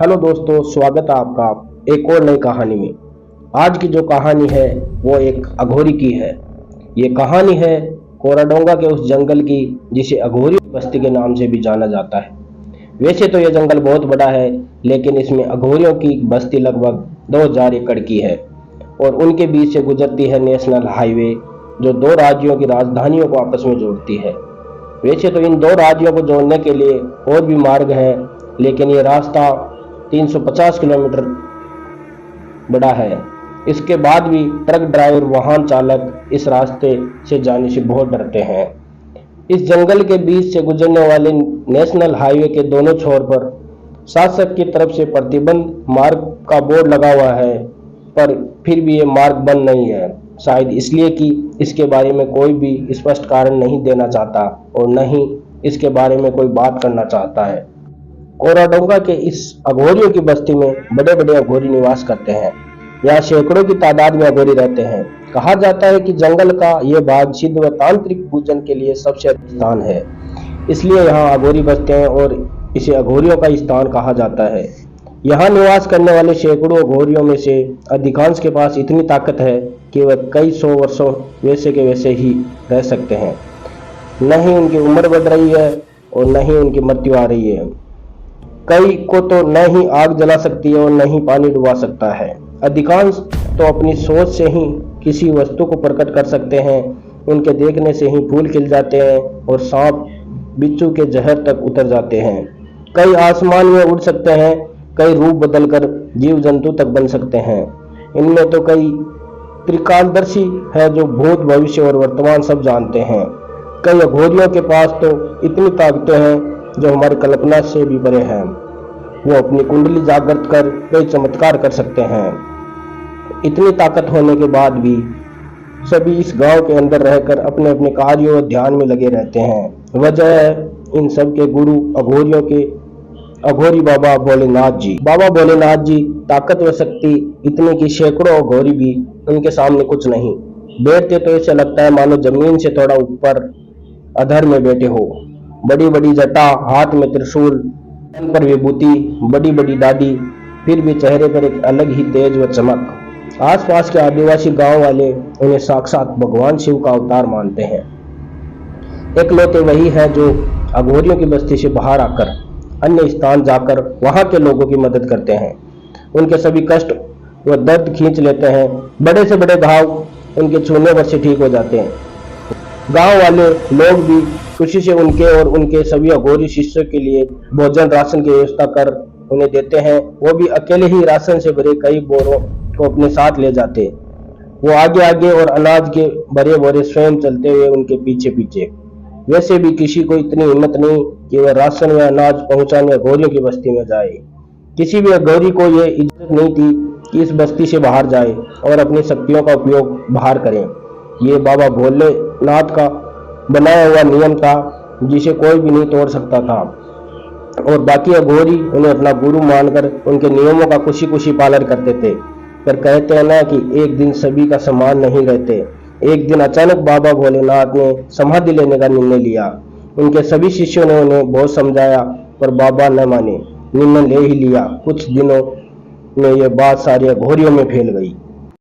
Hello दोस्तों, स्वागत है आपका एक और नई कहानी में। आज की जो कहानी है वो एक अघोरी की है। ये कहानी है कोराडोंगा के उस जंगल की जिसे अघोरी बस्ती के नाम से भी जाना जाता है। वैसे तो यह जंगल बहुत बड़ा है, लेकिन इसमें अघोरियों की बस्ती लगभग 2000 एकड़ की है और उनके बीच से गुजरती है नेशनल हाईवे, जो दो राज्यों की राजधानियों को आपस में जोड़ती है। वैसे तो इन दो राज्यों को जोड़ने के लिए और भी मार्ग है, लेकिन ये रास्ता 350 किलोमीटर बड़ा है। इसके बाद भी ट्रक ड्राइवर, वाहन चालक इस रास्ते से जाने से बहुत डरते हैं। इस जंगल के बीच से गुजरने वाले नेशनल हाईवे के दोनों छोर पर शासक की तरफ से प्रतिबंध मार्ग का बोर्ड लगा हुआ है, पर फिर भी ये मार्ग बंद नहीं है। शायद इसलिए कि इसके बारे में कोई भी स्पष्ट कारण नहीं देना चाहता और न ही इसके बारे में कोई बात करना चाहता है। कोराडोंगा के इस अघोरियों की बस्ती में बड़े बड़े अघोरी निवास करते हैं। यहाँ सैकड़ों की तादाद में अघोरी रहते हैं। कहा जाता है कि जंगल का यह भाग सिद्ध व तांत्रिक पूजन के लिए सबसे अच्छा स्थान है, इसलिए यहाँ अघोरी बसते हैं और इसे अघोरियों का स्थान कहा जाता है। यहाँ निवास करने वाले सैकड़ों अघोरियों में से अधिकांश के पास इतनी ताकत है कि वह कई सौ वर्षों वैसे के वैसे ही रह सकते हैं। न ही उनकी उम्र बढ़ रही है और न ही उनकी मृत्यु आ रही है। कई को तो न ही आग जला सकती है और न ही पानी डुबा सकता है। अधिकांश तो अपनी सोच से ही किसी वस्तु को प्रकट कर सकते हैं। उनके देखने से ही फूल खिल जाते हैं और सांप बिच्छू के जहर तक उतर जाते हैं। कई आसमान में उड़ सकते हैं, कई रूप बदलकर जीव जंतु तक बन सकते हैं। इनमें तो कई त्रिकालदर्शी है जो भूत, भविष्य और वर्तमान सब जानते हैं। कई अघोरियों के पास तो इतनी ताकतें हैं जो हमारी कल्पना से भी परे हैं। वो अपनी कुंडली जागृत कर कई चमत्कार कर सकते हैं। इतनी ताकत होने के बाद भी सभी इस गांव के अंदर रहकर अपने अपने कार्यों और ध्यान में लगे रहते हैं। वजह है इन सब के गुरु अघोरियों के अघोरी बाबा भोलेनाथ जी। बाबा भोलेनाथ जी ताकत व शक्ति इतनी कि सैकड़ों अघोरी भी उनके सामने कुछ नहीं। बैठते तो ऐसा लगता है मानो जमीन से थोड़ा ऊपर अधर में बैठे हो। बड़ी बड़ी जटा, हाथ में त्रिशूल, तन पर विभूति, बड़ी बड़ी दाढ़ी, फिर भी चेहरे पर एक अलग ही तेज व चमक। आसपास के आदिवासी गांव वाले उन्हें साक्षात भगवान शिव का अवतार मानते हैं। एकलौते वही है जो अघोरियों की बस्ती से बाहर आकर अन्य स्थान जाकर वहां के लोगों की मदद करते हैं। उनके सभी कष्ट व दर्द खींच लेते हैं। बड़े से बड़े घाव उनके छूने पर से ठीक हो जाते हैं। गांव वाले लोग भी खुशी से उनके और उनके सभी अघोरी शिष्यों के लिए भोजन, राशन की व्यवस्था कर उन्हें देते हैं। वो भी अकेले ही राशन से भरे कई बोरों को अपने साथ ले जाते। वो आगे आगे और अनाज के भरे बोरे स्वयं चलते हुए उनके पीछे पीछे। वैसे भी किसी को इतनी हिम्मत नहीं कि वह राशन या अनाज पहुंचाने अघोरियों की बस्ती में जाए। किसी भी अघोरी को यह इज्जत नहीं थी कि इस बस्ती से बाहर जाए और अपनी शक्तियों का उपयोग बाहर करें। ये बाबा भोलेनाथ का बनाया हुआ नियम था जिसे कोई भी नहीं तोड़ सकता था, और बाकी अघोरी उन्हें अपना गुरु मानकर उनके नियमों का खुशी खुशी पालन करते थे। पर कहते हैं ना कि एक दिन सभी का समान नहीं रहते। एक दिन अचानक बाबा भोलेनाथ ने समाधि लेने का निर्णय लिया। उनके सभी शिष्यों ने उन्हें बहुत समझाया, पर बाबा न माने। निर्णय ले ही लिया। कुछ दिनों में यह बात सारी अघोरियों में फैल गई।